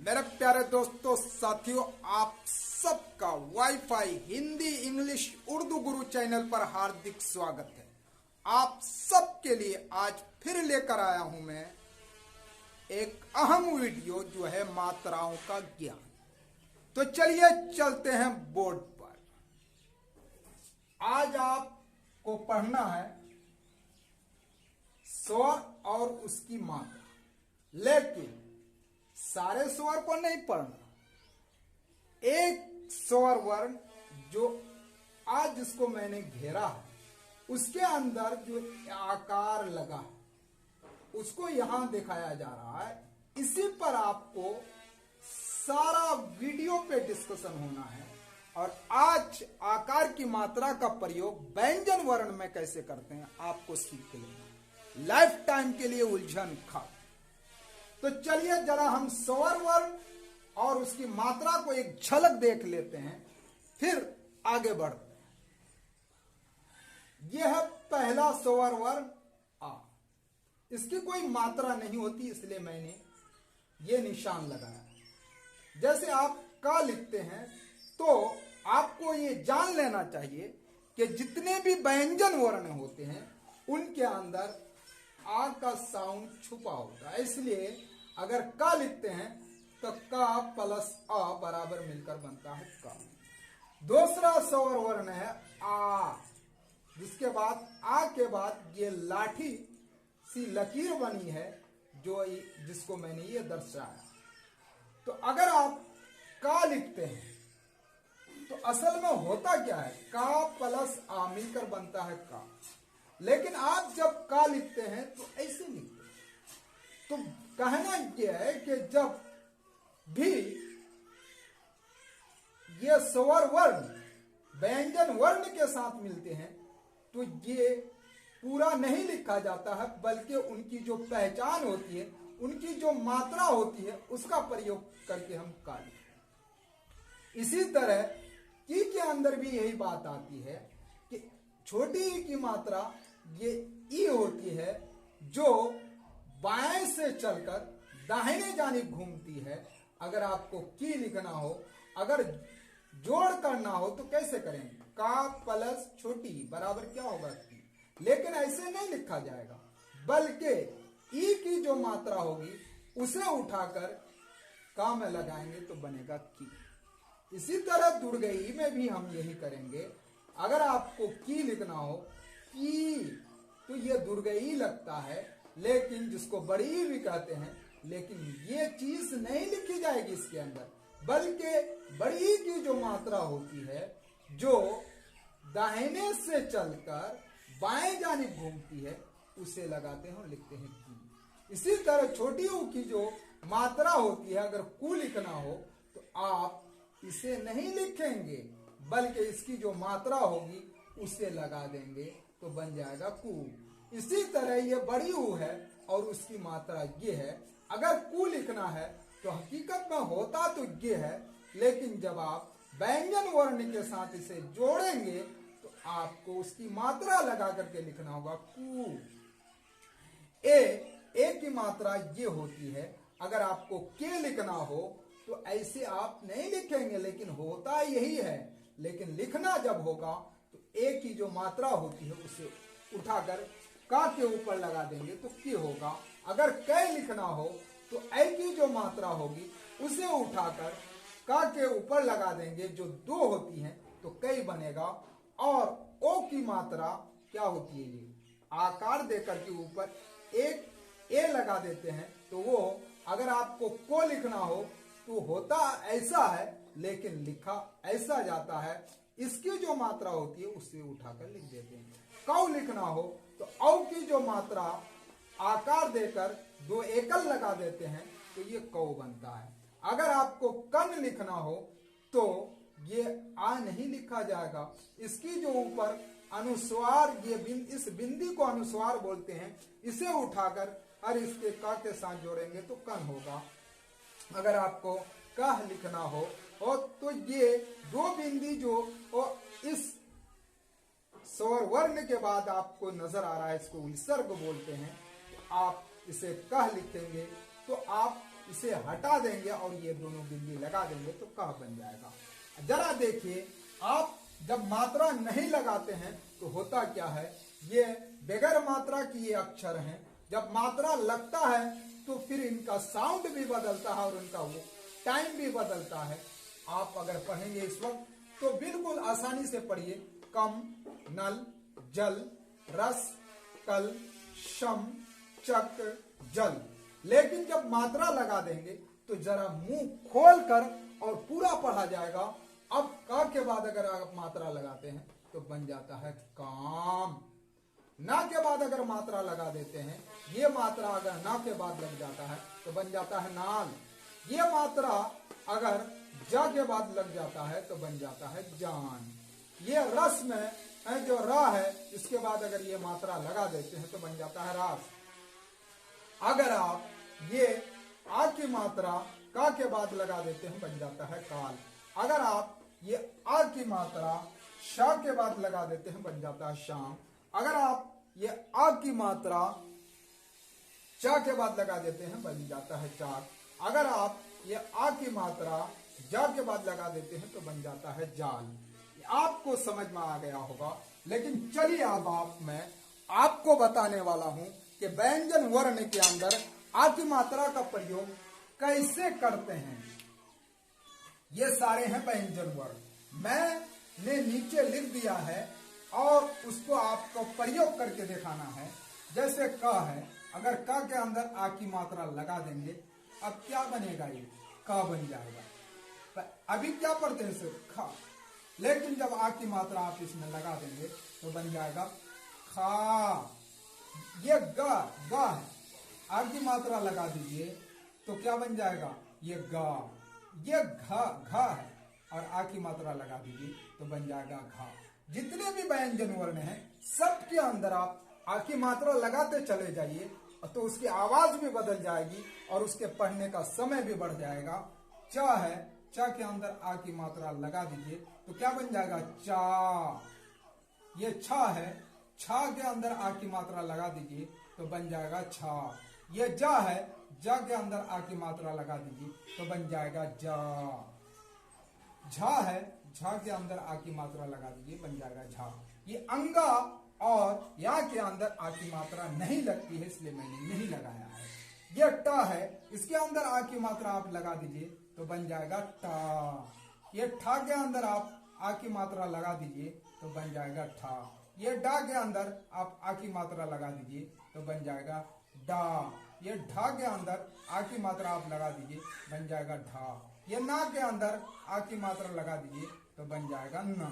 मेरे प्यारे दोस्तों साथियों, आप सबका वाईफाई हिंदी इंग्लिश उर्दू गुरु चैनल पर हार्दिक स्वागत है। आप सबके लिए आज फिर लेकर आया हूं मैं एक अहम वीडियो जो है मात्राओं का ज्ञान। तो चलिए चलते हैं बोर्ड पर। आज आपको पढ़ना है स्वर और उसकी मात्रा, लेकिन सारे स्वर को नहीं पढ़ना। एक स्वर वर्ण जो आज जिसको मैंने घेरा है उसके अंदर जो आकार लगा है उसको यहां दिखाया जा रहा है। इसी पर आपको सारा वीडियो पे डिस्कशन होना है। और आज आकार की मात्रा का प्रयोग व्यंजन वर्ण में कैसे करते हैं आपको सीख लेना, लाइफ टाइम के लिए उलझन खा। तो चलिए जरा हम स्वर वर्ण और उसकी मात्रा को एक झलक देख लेते हैं, फिर आगे बढ़ते हैं। यह है पहला स्वर वर्ण आ। इसकी कोई मात्रा नहीं होती, इसलिए मैंने ये निशान लगाया। जैसे आप का लिखते हैं तो आपको ये जान लेना चाहिए कि जितने भी व्यंजन वर्ण होते हैं उनके अंदर आ का साउंड छुपा होता है। इसलिए अगर का लिखते हैं तो का प्लस आ बराबर मिलकर बनता है का। दूसरा स्वर वर्ण है आ, जिसके बाद आ के बाद ये लाठी सी लकीर बनी है जिसको मैंने ये दर्शाया। तो अगर आप का लिखते हैं तो असल में होता क्या है, का प्लस आ मिलकर बनता है का। लेकिन आप जब का लिखते हैं तो ऐसे लिखते हैं। तो कहना यह है कि जब भी ये स्वर वर्ण व्यंजन वर्ण के साथ मिलते हैं तो ये पूरा नहीं लिखा जाता है, बल्कि उनकी जो पहचान होती है, उनकी जो मात्रा होती है, उसका प्रयोग करके हम का लिखते हैं। इसी तरह की के अंदर भी यही बात आती है कि छोटी ई की मात्रा ये ई होती है जो बाएं से चलकर दाहिने जानिब घूमती है। अगर आपको की लिखना हो, अगर जोड़ करना हो तो कैसे करेंगे, का प्लस छोटी बराबर क्या होगा की। लेकिन ऐसे नहीं लिखा जाएगा, बल्कि ई की जो मात्रा होगी उसे उठाकर का में लगाएंगे तो बनेगा की। इसी तरह दुर्गई में भी हम यही करेंगे। अगर आपको की लिखना हो की तो ये दुर्गई लगता है, लेकिन जिसको बड़ी भी कहते हैं, लेकिन ये चीज नहीं लिखी जाएगी इसके अंदर, बल्कि बड़ी की जो मात्रा होती है जो दाहिने से चलकर बाएं जानिब घूमती है उसे लगाते हैं और लिखते हैं की। इसी तरह छोटी ऊ की जो मात्रा होती है, अगर कु लिखना हो तो आप इसे नहीं लिखेंगे, बल्कि इसकी जो मात्रा होगी उसे लगा देंगे तो बन जाएगा कु। इसी तरह ये बड़ी ऊ है और उसकी मात्रा ये है। अगर कु लिखना है तो हकीकत में होता तो ये है, लेकिन जब आप व्यंजन वर्ण के साथ इसे जोड़ेंगे तो आपको उसकी मात्रा लगा करके लिखना होगा कु। ए की मात्रा ये होती है। अगर आपको के लिखना हो तो ऐसे आप नहीं लिखेंगे, लेकिन होता यही है। लेकिन लिखना जब होगा तो ए की जो मात्रा होती है उसे उठाकर का के ऊपर लगा देंगे तो की होगा। अगर कै लिखना हो तो ऐ की जो मात्रा होगी उसे उठाकर का के ऊपर लगा देंगे, जो दो होती हैं तो कई बनेगा। और ओ की मात्रा क्या होती है, ये आकार देकर के ऊपर एक ए लगा देते हैं तो वो, अगर आपको को लिखना हो तो होता ऐसा है, लेकिन लिखा ऐसा जाता है। इसकी जो मात्रा होती है उससे उठाकर लिख देते हैं। कौ लिखना हो तो औ की जो मात्रा आकार देकर दो एकल लगा देते हैं तो ये कौ बनता है। अगर आपको कन लिखना हो तो ये आ नहीं लिखा जाएगा। इसकी जो ऊपर अनुस्वार, ये इस बिंदी को अनुस्वार बोलते हैं, इसे उठाकर और इसके का के साथ जोड़ेंगे तो कन होगा। अगर आपको कह लिखना हो तो ये दो बिंदी जो इस स्वर वर्ण के बाद आपको नजर आ रहा है, इसको विसर्ग बोलते हैं। आप इसे कह लिखेंगे तो आप इसे हटा देंगे और ये दोनों बिंदी लगा देंगे तो क बन जाएगा। जरा देखिए, आप जब मात्रा नहीं लगाते हैं तो होता क्या है, ये बगैर मात्रा की ये अक्षर हैं। जब मात्रा लगता है तो फिर इनका साउंड भी बदलता है और उनका वो टाइम भी बदलता है। आप अगर पढ़ेंगे इस वक्त तो बिल्कुल आसानी से पढ़िए, कम, नल, जल, रस, कल, शम, चक, जल। लेकिन जब मात्रा लगा देंगे तो जरा मुंह खोल कर और पूरा पढ़ा जाएगा। अब का के बाद अगर आप मात्रा लगाते हैं तो बन जाता है काम। ना के बाद अगर मात्रा लगा देते हैं, ये मात्रा अगर ना के बाद लग जाता है तो बन जाता है नाल। ये मात्रा अगर जा के बाद लग जाता है तो बन जाता है जान। ये रस में जो रा है, इसके बाद अगर ये मात्रा लगा देते हैं तो बन जाता है रास। अगर आप ये आ की मात्रा का के बाद लगा देते हैं बन जाता है काल। अगर आप ये आ की मात्रा शा के बाद लगा देते हैं बन जाता है शाम। अगर आप ये आ की मात्रा चा के बाद लगा देते हैं बन जाता है चाक। अगर आप ये आ की मात्रा जा के बाद लगा देते हैं तो बन जाता है जाल। आपको समझ में आ गया होगा। लेकिन चलिए अब मैं आपको बताने वाला हूं कि व्यंजन वर्ण के अंदर आ की मात्रा का प्रयोग कैसे करते हैं। ये सारे हैं व्यंजन वर्ण, मैंने नीचे लिख दिया है और उसको आपको प्रयोग करके दिखाना है। जैसे क है, अगर क के अंदर आ की मात्रा लगा देंगे, अब क्या बनेगा, ये क बन जाएगा। अभी क्या पढ़ते हैं सिर्फ खा, लेकिन जब आ की मात्रा आप इसमें लगा देंगे तो बन जाएगा खा। ये ग है, आ की मात्रा लगा दीजिए तो क्या बन जाएगा, ये गा। ये घ है और आ की मात्रा लगा दीजिए तो बन जाएगा घा। जितने भी व्यंजन वर्ण हैं सबके अंदर आप आ की मात्रा लगाते चले जाइए तो उसकी आवाज भी बदल जाएगी और उसके पढ़ने का समय भी बढ़ जाएगा। च है, च के अंदर आ की मात्रा लगा दीजिए तो क्या बन जाएगा, चा। ये छ है, छ के अंदर आ की मात्रा लगा दीजिए तो बन जाएगा छा। ये जा है, जा के अंदर आ की मात्रा लगा दीजिए तो बन जाएगा जा। झा है, झा के अंदर आ की मात्रा लगा दीजिए बन जाएगा झा। ये अंगा और या के अंदर आ की मात्रा नहीं लगती है इसलिए मैंने नहीं लगाया है। ये ट है, इसके अंदर आ की मात्रा आप लगा दीजिए तो बन जाएगा टा। ये ठा के अंदर आप आ की मात्रा लगा दीजिए तो बन जाएगा ठा। ये डा के अंदर आप आ की मात्रा लगा दीजिए तो बन जाएगा डा। ये ढा के अंदर आ की मात्रा आप लगा दीजिए बन जाएगा ढा। ये ना के अंदर आ की मात्रा लगा दीजिए तो बन जाएगा ना।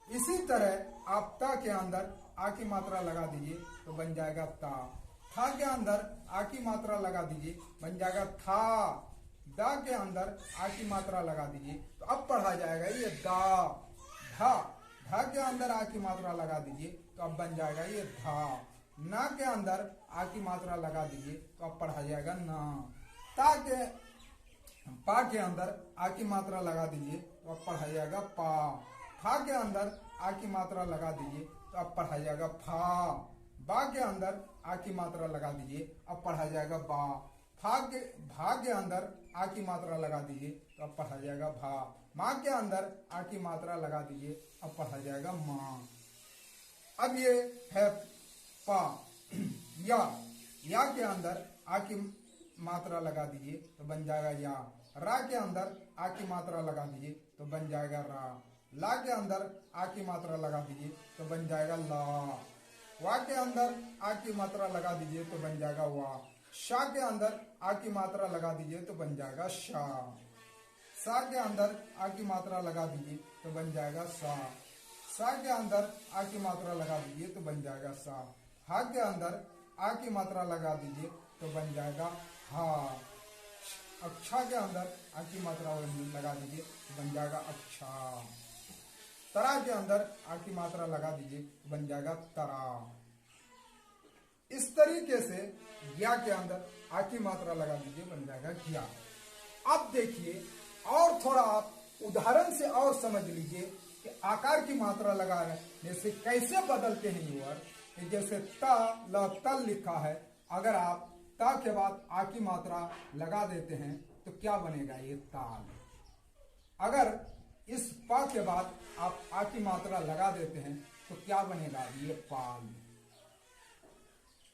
इसी तरह आप ता के अंदर आ की मात्रा लगा दीजिए तो बन जाएगा ता। था के अंदर आ की मात्रा लगा दीजिए बन जाएगा था। दा के अंदर आ की मात्रा लगा दीजिए तो अब पढ़ा जाएगा ये दा। धा, धा के अंदर आ की मात्रा लगा दीजिए तो अब बन जाएगा ये धा। ना के अंदर आ की मात्रा लगा दीजिए तो अब पढ़ा जाएगा ना। ता के पा के अंदर आ की मात्रा लगा दीजिए तो अब पढ़ा जाएगा पा। फा के अंदर आ की मात्रा लगा दीजिए तो अब पढ़ा जाएगा फा। बा के अंदर आ की मात्रा लगा दीजिए अब पढ़ा जाएगा बा। भा के अंदर आ की मात्रा लगा दीजिए तो अब पढ़ा जाएगा भा। माँ के अंदर आ की मात्रा लगा दीजिए अब पढ़ा जाएगा माँ। अब ये है पा। या के अंदर आ की मात्रा लगा दीजिए तो बन जाएगा या। रा के अंदर आ की मात्रा लगा दीजिए तो बन जाएगा रा। ला के अंदर आ की मात्रा लगा दीजिए तो बन जाएगा ला। वा के अंदर आ की मात्रा लगा दीजिए तो बन जाएगा वा। शा के अंदर आ की मात्रा लगा दीजिए तो बन जाएगा शा। सा के अंदर आ की मात्रा लगा दीजिए तो बन जाएगा सा। सा के अंदर आ की मात्रा लगा दीजिए तो बन जाएगा सा। हा के अंदर आ की मात्रा लगा दीजिए तो बन जाएगा हा। अक्षा के अंदर आ की मात्रा लगा दीजिए तो बन जाएगा अच्छा। तरा के अंदर आ की मात्रा लगा दीजिए तो बन जाएगा तरा। इस तरीके से ज्ञा के अंदर आ की मात्रा लगा दीजिए बन जाएगा ज्ञा। अब देखिए और थोड़ा आप उदाहरण से और समझ लीजिए कि आकार की मात्रा लगाने से कैसे बदलते हैं ये वर्ड। जैसे त ल तल लिखा है, अगर आप ता के बाद आ की मात्रा लगा देते हैं तो क्या बनेगा? ये ताल। अगर इस पा के बाद आप आ की मात्रा लगा देते हैं तो क्या बनेगा? ये पाल।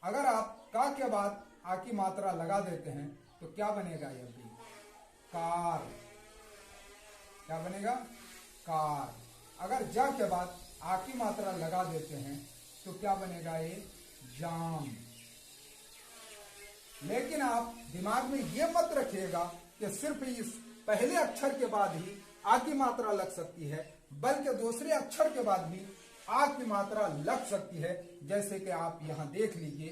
अगर आप का के बाद आ की मात्रा लगा देते हैं तो क्या बनेगा? ये भी कार। क्या बनेगा? कार। अगर जा के बाद आ की मात्रा लगा देते हैं तो क्या बनेगा? ये जाम। लेकिन आप दिमाग में ये मत रखिएगा कि सिर्फ इस पहले अक्षर के बाद ही आ की मात्रा लग सकती है, बल्कि दूसरे अक्षर के बाद भी आ की मात्रा लग सकती है। जैसे कि आप यहां देख लीजिए,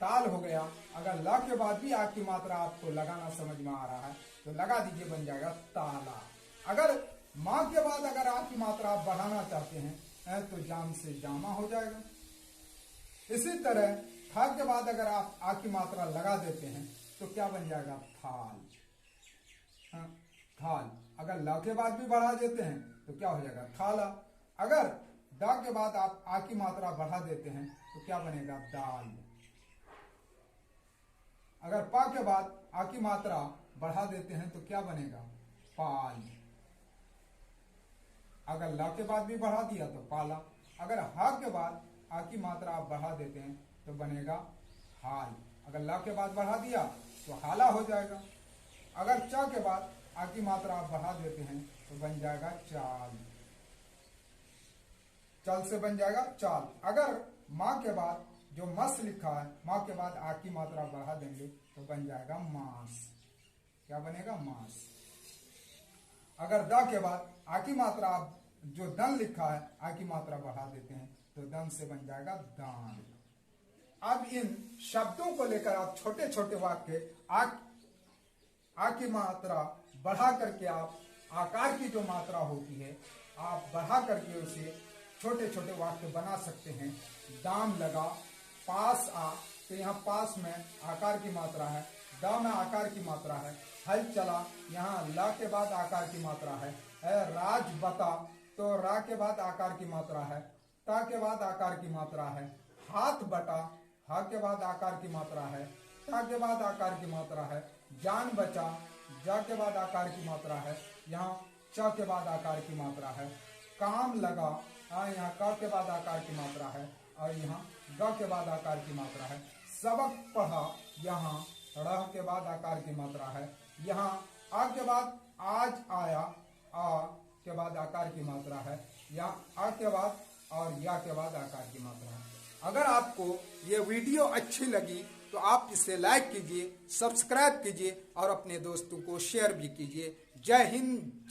ताल हो गया। अगर ला के बाद भी आ की मात्रा आपको लगाना समझ में आ रहा है तो लगा दीजिए, बन जाएगा ताला। अगर मां के बाद अगर आ की मात्रा आप बढ़ाना चाहते हैं तो जाम से जामा हो जाएगा। इसी तरह था के बाद अगर आप आ की मात्रा लगा देते हैं तो क्या बन जाएगा? थाल। हाँ, थाल। अगर ला के बाद भी बढ़ा देते हैं तो क्या हो जाएगा? थाला। अगर दा के बाद आप आ की मात्रा बढ़ा देते हैं तो क्या बनेगा? दाल। अगर पा के बाद आ की मात्रा बढ़ा देते हैं तो क्या बनेगा? पाल। अगर ला के बाद भी बढ़ा दिया तो पाला। अगर हा के बाद आ की मात्रा आप बढ़ा देते हैं तो बनेगा हाल। अगर ला के बाद बढ़ा दिया तो हाला हो जाएगा। अगर चा के बाद आ की मात्रा आप बढ़ा देते हैं तो बन जाएगा चाल। चल से बन जाएगा चाल। अगर मां के बाद जो मस लिखा है, मां के बाद आ की मात्रा बढ़ा देंगे तो बन जाएगा मांस। क्या बनेगा? मांस। अगर दा के बाद आ की मात्रा आप जो दन लिखा है आ की मात्रा बढ़ा देते हैं तो दन से बन जाएगा दान। अब इन शब्दों को लेकर आप छोटे छोटे वाक्य आ की मात्रा बढ़ा करके आप आकार की जो मात्रा होती है आप बढ़ा करके उसे छोटे छोटे वाक्य बना सकते हैं। दाम लगा, पास आ, तो यहाँ पास में आकार की मात्रा है, दा में आकार की मात्रा है। हल चला, यहाँ ला के बाद आकार की मात्रा है। राज बता, तो रा के बाद आकार की मात्रा है, ता के बाद आकार की मात्रा है। हाथ बटा, हा के बाद आकार की मात्रा है, ता के बाद आकार की मात्रा है। जान बचा, जा के बाद आकार की मात्रा है, यहाँ च के बाद आकार की मात्रा है। काम लगा, यहाँ का के बाद आकार की मात्रा है और यहाँ ग के बाद आकार की मात्रा है। सबक पढ़ा, यहाँ ड़ के बाद आकार की मात्रा है। यहाँ आ के बाद आज आया, आ के बाद आकार की मात्रा है। यहाँ आ के बाद और या के बाद आकार की मात्रा है। अगर आपको ये वीडियो अच्छी लगी तो आप इसे लाइक कीजिए, सब्सक्राइब कीजिए और अपने दोस्तों को शेयर भी कीजिए। जय हिंद।